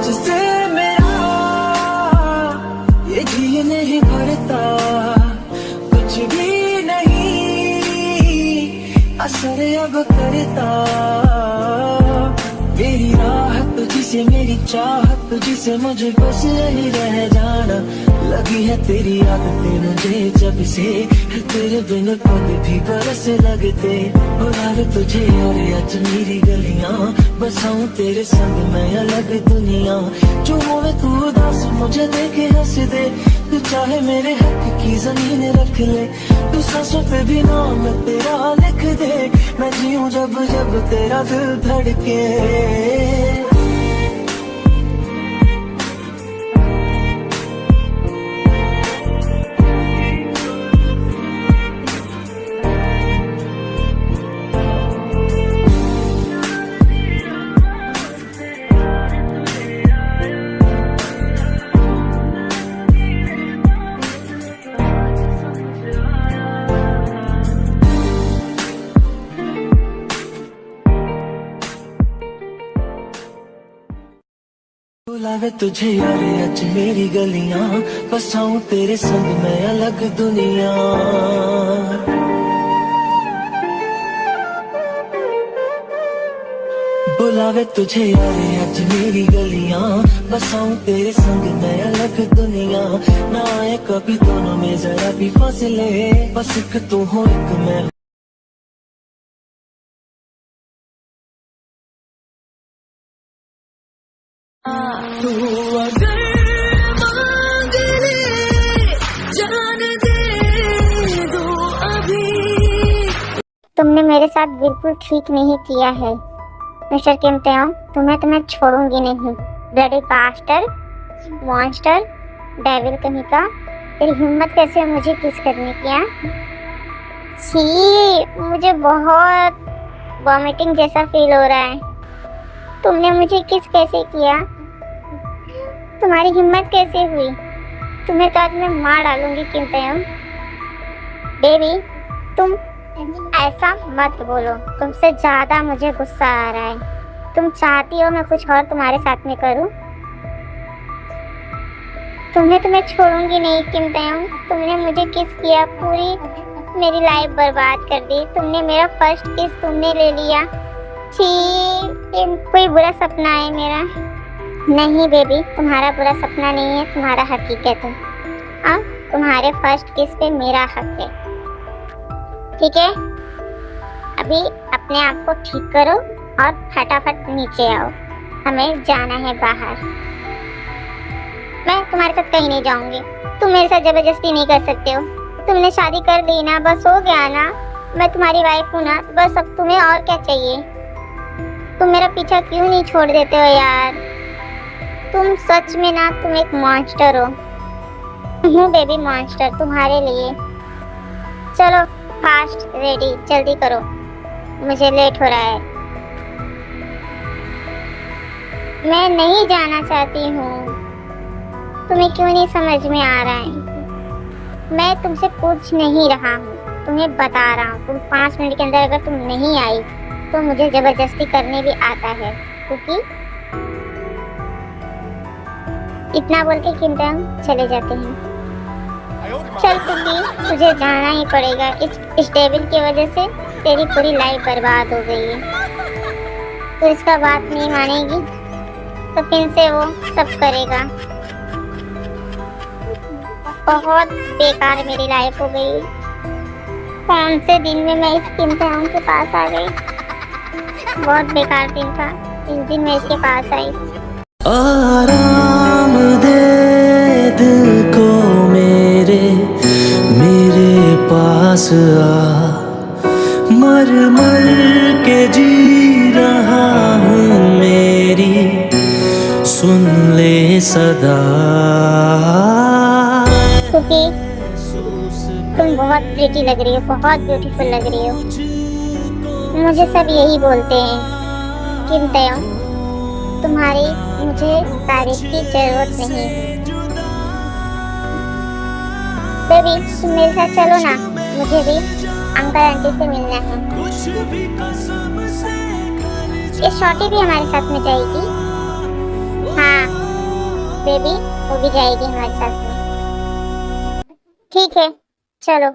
तुझसे मेरा ये जी नहीं भरता, कुछ भी नहीं असर अब करता। मेरी राहत तुझसे, मेरी चाहत तुझसे, मुझे बस यही रह जाना। लगी है तेरी आदतें मुझे जब से, तेरे बिन पल भी बरस लगते। बुलावे तुझे और आज मेरी गलियां, बसाऊं तेरे संग मैं अलग दुनिया। जो होवे तू उदास मुझे देखे हंस दे, तू चाहे मेरे हक की जमीन रख ले। तू सांसों पे भी नाम तेरा लिख दे, मैं जीऊं जब जब तेरा दिल धड़के। बुलावे तुझे यार आज मेरी गलियां, बसाऊं तेरे संग मैं अलग दुनिया। बुलावे तुझे यार आज मेरी गलियां, बसाऊं तेरे संग मैं अलग दुनिया। ना आए कभी दोनों में जरा भी फासले, बस एक तू हो एक मैं। तू अगर मांग ले जान दे दो अभी। तुमने मेरे साथ बिल्कुल ठीक नहीं किया है मिस्टर किम तेओ। तुम्हें छोड़ूंगी नहीं। ब्लडी बास्टर, मॉन्स्टर, डेविल कहीं का। तेरी हिम्मत कैसे है मुझे किस करने की? छी, मुझे बहुत वॉमिटिंग जैसा फील हो रहा है। तुमने मुझे किस कैसे किया? तुम्हारी हिम्मत कैसे हुई? तुम्हें तो आज मैं मार डालूंगी किम तेओ। बेबी तुम ऐसा मत बोलो, तुमसे ज्यादा मुझे गुस्सा आ रहा है। तुम चाहती हो मैं कुछ और तुम्हारे साथ में करूं? तुम्हें छोड़ूंगी नहीं किम तेओ। तुमने मुझे किस किया, पूरी मेरी लाइफ बर्बाद कर दी। तुमने मेरा फर्स्ट किस तुमने ले लिया। छी, ये कोई बुरा सपना है मेरा। नहीं बेबी, तुम्हारा बुरा सपना नहीं है, तुम्हारा हकीकत है। हाँ, तुम्हारे फर्स्ट किस पे मेरा हक है। ठीक है, अभी अपने आप को ठीक करो और फटाफट नीचे आओ, हमें जाना है बाहर। मैं तुम्हारे साथ कहीं नहीं जाऊंगी। तुम मेरे साथ जबरदस्ती नहीं कर सकते हो। तुमने शादी कर ली ना, बस हो गया ना। मैं तुम्हारी वाइफ हूँ ना, बस अब तुम्हें और क्या चाहिए? तुम मेरा पीछा क्यों नहीं छोड़ देते हो यार? तुम सच में ना, तुम एक मॉन्स्टर हो। हूँ बेबी मॉन्स्टर तुम्हारे लिए। चलो फास्ट रेडी, जल्दी करो, मुझे लेट हो रहा है। मैं नहीं जाना चाहती हूँ। तुम्हें क्यों नहीं समझ में आ रहा है? मैं तुमसे पूछ नहीं रहा हूँ, तुम्हें बता रहा हूँ। तुम 5 मिनट के अंदर अगर तुम नहीं आई तो मुझे जबरदस्ती करने भी आता है, क्योंकि इतना बोल के किम तेओ चले जाते हैं। चल कुकी, तुझे जाना ही पड़ेगा। इस डेविल की वजह से तेरी पूरी लाइफ बर्बाद हो गई है। तो इसका बात नहीं मानेगी तो फिर से वो सब करेगा। बहुत बेकार मेरी लाइफ हो गई। कौन से दिन में मैं इस किम तेओ के पास आ गई। बहुत बेकार दिन था इस दिन मैं इसके पास आई। आराम दे दिल को मेरे पास आ। मर मर के जी रहा हूँ, मेरी सुन ले सदा। क्योंकि तुम बहुत प्रीटी लग रही हो, बहुत ब्यूटीफुल लग रही हो। मुझे सब यही बोलते हैं किम तेओ, तुम्हारी मुझे तारीफ की जरूरत नहीं। बेबी तुम मेरे साथ चलो ना, मुझे भी अंकल आंटी से मिलना है। ये शॉटी भी हमारे साथ में जाएगी। हाँ बेबी वो भी जाएगी हमारे साथ में। ठीक है चलो।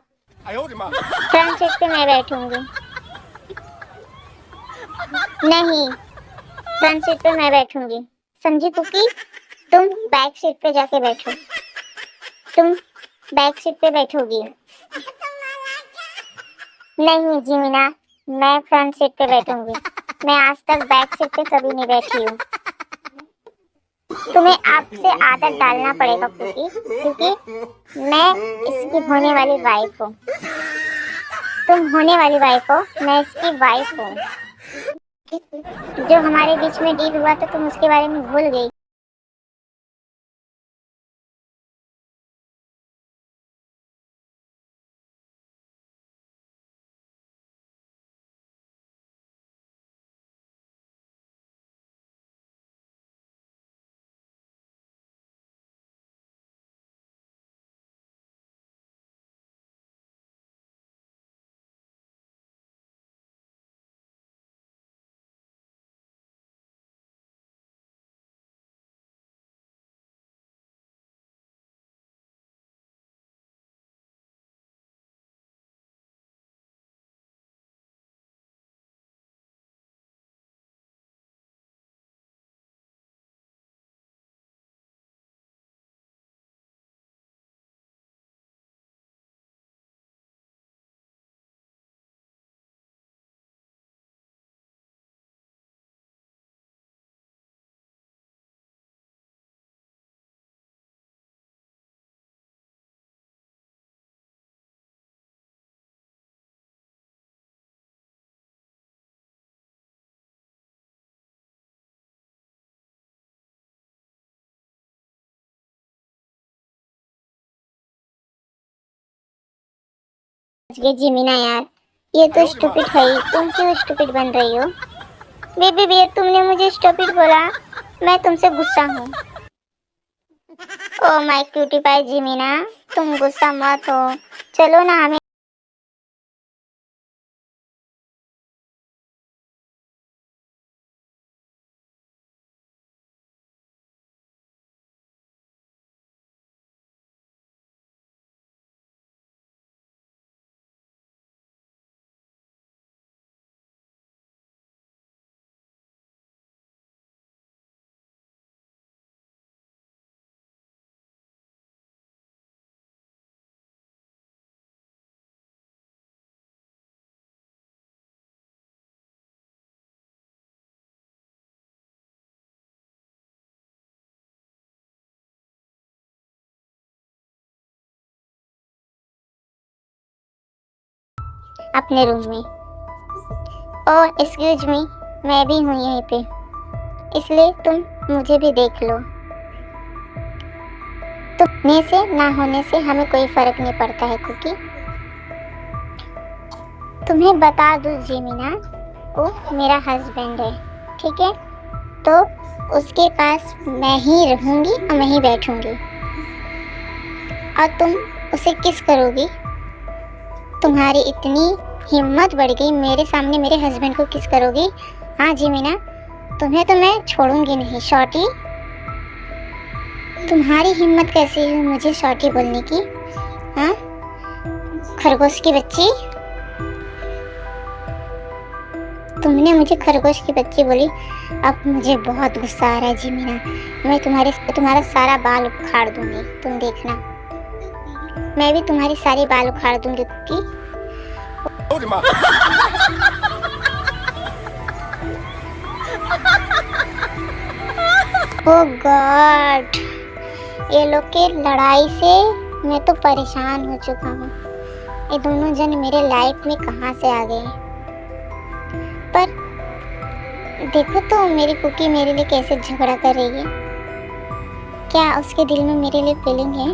फ्रंट सीट पे मैं बैठूंगी। नहीं, फ्रंट सीट पे मैं बैठूंगी, समझी कुकी? तुम बैक सीट पे जाके बैठो। तुम बैक सीट पे बैठोगी। नहीं जीमिना, मैं फ्रंट सीट पे बैठूंगी। मैं आज तक बैक सीट पे कभी नहीं बैठी हूँ। तुम्हें आपसे आदत डालना पड़ेगा कुकी, क्योंकि मैं इसकी होने वाली वाइफ हूँ। तुम होने वाली वाइफ हो, मैं इसकी वाइफ हूँ। जो हमारे बीच में डील हुआ था तुम उसके बारे में भूल गई। ये जीमिना यार, ये तो स्टूपिड है ही। तुम क्यों स्टूपिड बन रही हो? बेबी बियर, तुमने मुझे स्टूपिड बोला, मैं तुमसे गुस्सा हूँ। ओ माय क्यूटी पाई जीमिना, तुम गुस्सा मत हो। चलो ना हमें अपने रूम में। ओ एक्सक्यूज मी, मैं भी हूँ यहीं पे, इसलिए तुम मुझे भी देख लो। तो होने से ना होने से हमें कोई फर्क नहीं पड़ता है कुकी। तुम्हें बता दूं जीमिना, वो मेरा हस्बैंड है, ठीक है? तो उसके पास मैं ही रहूंगी और मैं ही बैठूंगी। और तुम उसे किस करोगी? तुम्हारी इतनी हिम्मत बढ़ गई, मेरे सामने मेरे हस्बैंड को किस करोगी? हाँ जीमिना, तुम्हें तो मैं छोड़ूंगी नहीं शॉर्टी। तुम्हारी हिम्मत कैसी है मुझे शॉर्टी बोलने की? हाँ, खरगोश की बच्ची, तुमने मुझे खरगोश की बच्ची बोली। अब मुझे बहुत गुस्सा आ रहा है जीमिना, मैं तुम्हारा सारा बाल उखाड़ दूंगी, तुम देखना। मैं भी तुम्हारी सारी बाल उखाड़ दूंगी कुकी। ओह गॉड, ये लोग के लड़ाई से मैं तो परेशान हो चुका हूँ। ये दोनों जन मेरे लाइफ में कहाँ से आ गए? पर देखो तो मेरी कुकी मेरे लिए कैसे झगड़ा कर रही है। क्या उसके दिल में मेरे लिए फीलिंग है?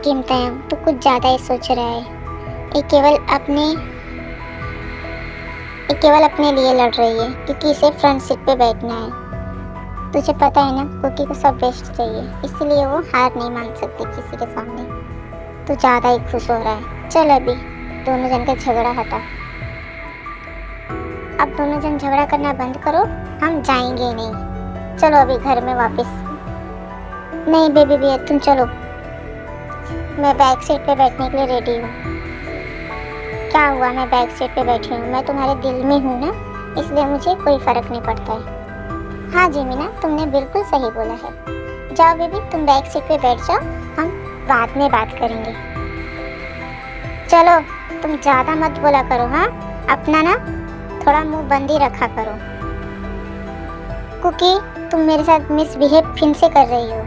किमतायाम तो कुछ ज़्यादा ही सोच रहा है। ये केवल अपने लिए लड़ रही है, क्योंकि इसे फ्रंट सीट पे बैठना है। तुझे पता है ना, कुकी को सब बेस्ट चाहिए, इसलिए वो हार नहीं मान सकती किसी के सामने। तो ज़्यादा ही खुश हो रहा है। चल अभी दोनों जन का झगड़ा हटा। अब दोनों जन झगड़ा करना बंद करो, हम जाएंगे नहीं। चलो अभी घर में वापस। नहीं बेबी भैया तुम चलो, मैं बैक सीट पे बैठने के लिए रेडी हूँ। क्या हुआ, मैं बैक सीट पे बैठी हूँ, मैं तुम्हारे दिल में हूँ ना, इसलिए मुझे कोई फर्क नहीं पड़ता है। हाँ जी मीना, तुमने बिल्कुल सही बोला है। जाओ बेबी तुम बैक सीट पे बैठ जाओ, हम बाद में बात करेंगे। चलो तुम ज़्यादा मत बोला करो, हाँ अपना ना थोड़ा मुंह बंद ही रखा करो। कुकी तुम मेरे साथ मिसबिहेव फिर से कर रही हो।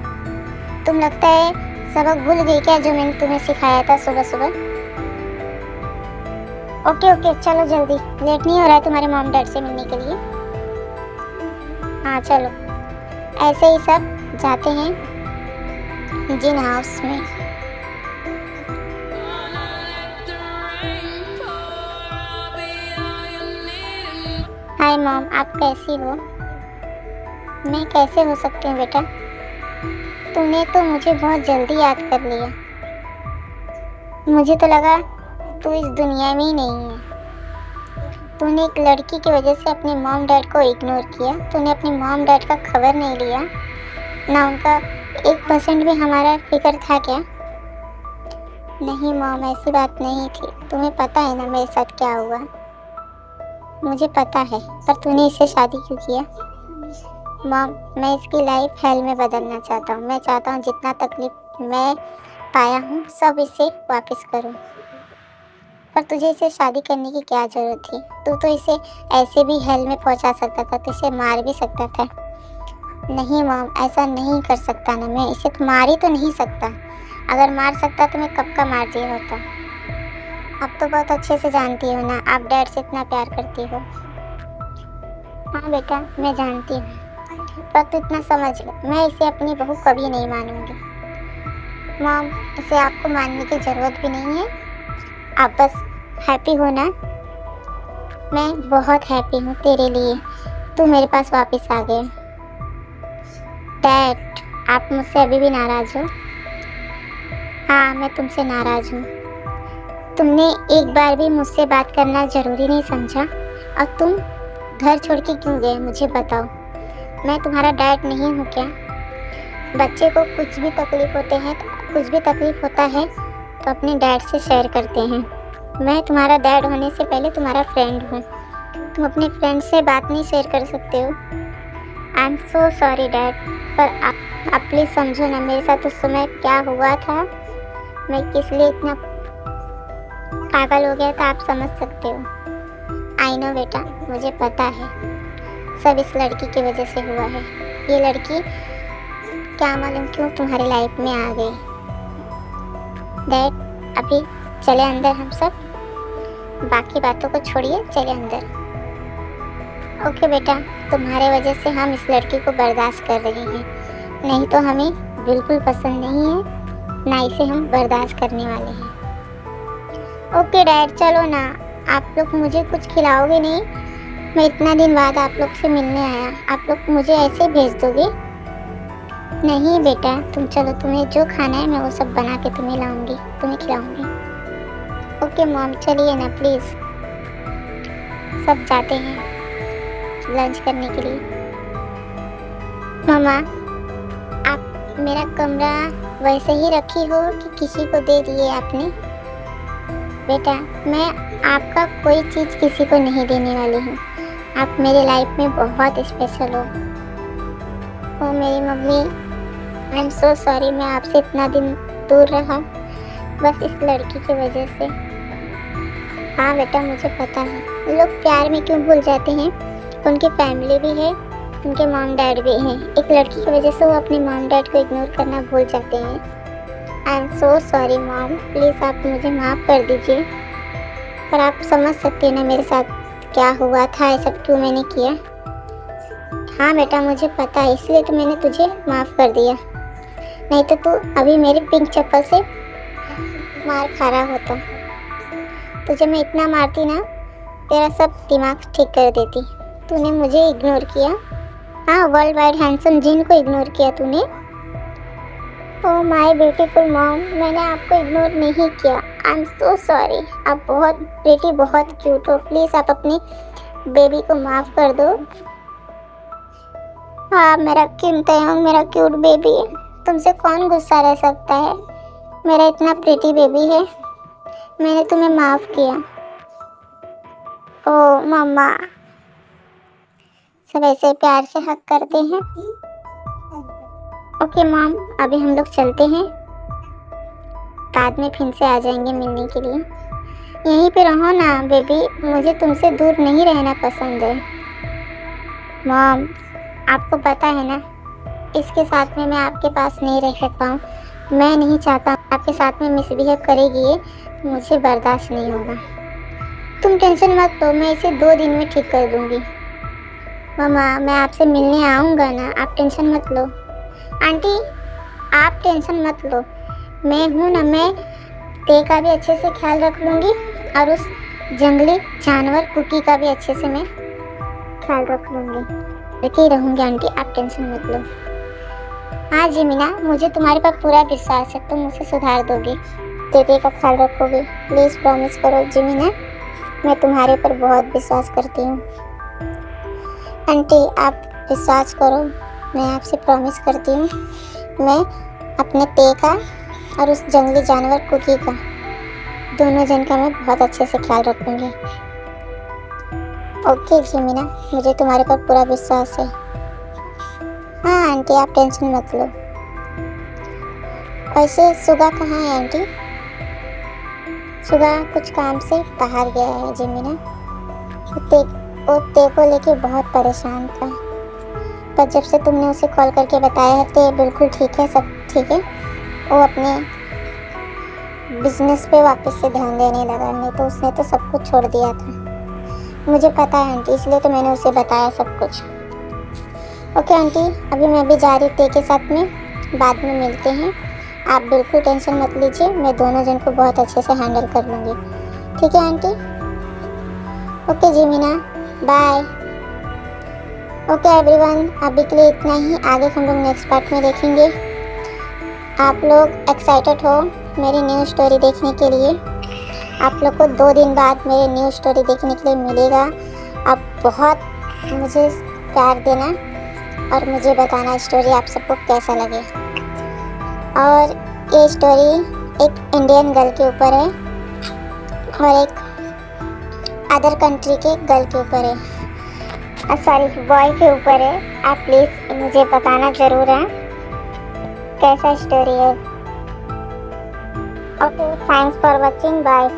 तुम लगता है सबक भूल गई क्या जो मैंने तुम्हें सिखाया था सुबह सुबह। ओके ओके चलो जल्दी, लेट नहीं हो रहा है तुम्हारे मॉम डैड से मिलने के लिए। हाँ चलो, ऐसे ही सब जाते हैं जिन हाउस में। हाय मॉम, आप कैसी हो। मैं कैसे हो सकती हूँ बेटा, तूने तो मुझे बहुत जल्दी याद कर लिया। मुझे तो लगा तू इस दुनिया में ही नहीं है। तूने एक लड़की की वजह से अपने मॉम डैड को इग्नोर किया, तूने अपने मॉम डैड का खबर नहीं लिया ना, उनका 1% भी हमारा फिक्र था क्या। नहीं मॉम, ऐसी बात नहीं थी। तुम्हें पता है ना मेरे साथ क्या हुआ। मुझे पता है, पर तूने इससे शादी क्यों किया। मॉम, मैं इसकी लाइफ हेल में बदलना चाहता हूँ। मैं चाहता हूँ जितना तकलीफ मैं पाया हूँ सब इसे वापस करूँ। पर तुझे इसे शादी करने की क्या ज़रूरत थी। तू तो इसे ऐसे भी हेल में पहुँचा सकता था, तो इसे मार भी सकता था। नहीं मॉम, ऐसा नहीं कर सकता ना, मैं इसे तो मार ही तो नहीं सकता। अगर मार सकता तो मैं कब का मार दिया होता। अब तो बहुत अच्छे से जानती हो ना, आप डैड से इतना प्यार करती हो। हाँ बेटा मैं जानती हूँ, पर तू इतना समझ ले, मैं इसे अपनी बहू कभी नहीं मानूंगी। मॉम, इसे आपको मानने की ज़रूरत भी नहीं है, आप बस हैप्पी हो ना। मैं बहुत हैप्पी हूँ तेरे लिए, तू मेरे पास वापस आ गया। डैड, आप मुझसे अभी भी नाराज़ हो। हाँ मैं तुमसे नाराज़ हूँ। तुमने एक बार भी मुझसे बात करना ज़रूरी नहीं समझा, और तुम घर छोड़ के क्यों गए मुझे बताओ। मैं तुम्हारा डैड नहीं हूँ क्या। बच्चे को कुछ भी तकलीफ़ होता है तो अपने डैड से शेयर करते हैं। मैं तुम्हारा डैड होने से पहले तुम्हारा फ्रेंड हूँ। तुम अपने फ्रेंड से बात नहीं शेयर कर सकते हो। I am so sorry dad, पर आप प्लीज़ समझो ना मेरे साथ उस समय क्या हुआ था, मैं किस लिए इतना पागल हो गया था, आप समझ सकते हो। आई नो बेटा, मुझे पता है सब इस लड़की की वजह से हुआ है। ये लड़की क्या मालूम क्यों तुम्हारी लाइफ में आ गई। डैड अभी चले अंदर, हम सब बाकी बातों को छोड़िए, चले अंदर। ओके बेटा, तुम्हारे वजह से हम इस लड़की को बर्दाश्त कर रहे हैं, नहीं तो हमें बिल्कुल पसंद नहीं है, ना इसे हम बर्दाश्त करने वाले हैं। ओके डैड चलो ना, आप लोग मुझे कुछ खिलाओगे नहीं। मैं इतना दिन बाद आप लोग से मिलने आया, आप लोग मुझे ऐसे भेज दोगे। नहीं बेटा तुम चलो, तुम्हें जो खाना है मैं वो सब बना के तुम्हें लाऊंगी, तुम्हें खिलाऊंगी। ओके मॉम चलिए ना प्लीज़। सब जाते हैं लंच करने के लिए। मामा, आप मेरा कमरा वैसे ही रखी हो कि किसी को दे दिए आपने। बेटा मैं आपका कोई चीज़ किसी को नहीं देने वाली हूँ, आप मेरी लाइफ में बहुत स्पेशल हो। ओ मेरी mummy, I am so sorry, मैं आपसे इतना दिन दूर रहा बस इस लड़की की वजह से। हाँ बेटा मुझे पता है, लोग प्यार में क्यों भूल जाते हैं, उनकी फैमिली भी है, उनके मॉम डैड भी हैं। एक लड़की की वजह से वो अपने मॉम डैड को इग्नोर करना भूल जाते हैं। I am so sorry mom, please आप मुझे माफ़ कर दीजिए। पर आप समझ सकते हैं ना मेरे साथ क्या हुआ था, ये सब क्यों मैंने किया। हाँ बेटा मुझे पता है, इसलिए तो मैंने तुझे माफ़ कर दिया, नहीं तो तू अभी मेरी पिंक चप्पल से मार खा रहा होता। तुझे मैं इतना मारती ना, तेरा सब दिमाग ठीक कर देती। तूने मुझे इग्नोर किया, हाँ वर्ल्ड वाइड हैंडसम जिन को इग्नोर किया तूने। ओह माय ब्यूटीफुल मॉम, मैंने आपको इग्नोर नहीं किया। आई एम सो सॉरी, आप बहुत प्रीटी, बहुत क्यूट हो, प्लीज़ आप अपनी बेबी को माफ़ कर दो। हाँ मेरा किमतायोंग, मेरा क्यूट बेबी, तुमसे कौन गुस्सा रह सकता है। मेरा इतना प्रीटी बेबी है, मैंने तुम्हें माफ़ किया। ओ मम्मा, सब ऐसे प्यार से हक करते हैं। ओके मॉम, अभी हम लोग चलते हैं, बाद में फिर से आ जाएंगे मिलने के लिए। यहीं पे रहो ना बेबी, मुझे तुमसे दूर नहीं रहना पसंद है। मॉम, आपको पता है ना, इसके साथ में मैं आपके पास नहीं रह सकता हूँ। मैं नहीं चाहता आपके साथ में मिसबिहेव करेगी, ये मुझे बर्दाश्त नहीं होगा। तुम टेंशन मत लो, मैं इसे 2 दिन में ठीक कर दूँगी। मम्मा, मैं आपसे मिलने आऊँगा ना, आप टेंशन मत लो। आंटी, आप टेंशन मत लो, मैं हूँ ना, मैं ते का भी अच्छे से ख्याल रख लूँगी और उस जंगली जानवर कुकी का भी अच्छे से मैं ख्याल रख लूँगी। लेके ही रहूँगी आंटी, आप टेंशन मत लो। हाँ जिमिना, मुझे तुम्हारे पर पूरा विश्वास है, तुम मुझे सुधार दोगी, ते का ख्याल रखोगी। प्लीज़ प्रॉमिस करो जिमिना, मैं तुम्हारे पर बहुत विश्वास करती हूँ। आंटी आप विश्वास करो, मैं आपसे प्रॉमिस करती हूँ, मैं अपने ते का और उस जंगली जानवर कुकी का, दोनों जन का मैं बहुत अच्छे से ख्याल रखूँगी। ओके जिमिना, मुझे तुम्हारे पर पूरा विश्वास है। हाँ आंटी, आप टेंशन मत लो। वैसे सुगा कहाँ है आंटी? सुगा कुछ काम से बाहर गया है जिमिना। वो ते को लेके बहुत परेशान था, पर जब से तुमने उसे कॉल करके बताया है तो बिल्कुल ठीक है, सब ठीक है। वो अपने बिजनेस पे वापस से ध्यान देने लगा, नहीं तो उसने तो सब कुछ छोड़ दिया था। मुझे पता है आंटी, इसलिए तो मैंने उसे बताया सब कुछ। ओके आंटी, अभी मैं भी जा रही ते के साथ में, बाद में मिलते हैं। आप बिल्कुल टेंशन मत लीजिए, मैं दोनों जन को बहुत अच्छे से हैंडल कर लूँगी। ठीक है आंटी? ओके जिमिना, बाय। ओके एवरीवन, अभी के लिए इतना ही, आगे हम लोग नेक्स्ट पार्ट में देखेंगे। आप लोग एक्साइटेड हो मेरी न्यू स्टोरी देखने के लिए? आप लोग को 2 दिन बाद मेरी न्यू स्टोरी देखने के लिए मिलेगा। आप बहुत मुझे प्यार देना और मुझे बताना स्टोरी आप सबको कैसा लगे। और ये स्टोरी एक इंडियन गर्ल के ऊपर है और एक अदर कंट्री के गर्ल के ऊपर है, सॉरी बॉय के ऊपर है। आप प्लीज़ मुझे बताना ज़रूर है कैसा स्टोरी है। Okay, thanks for watching, bye.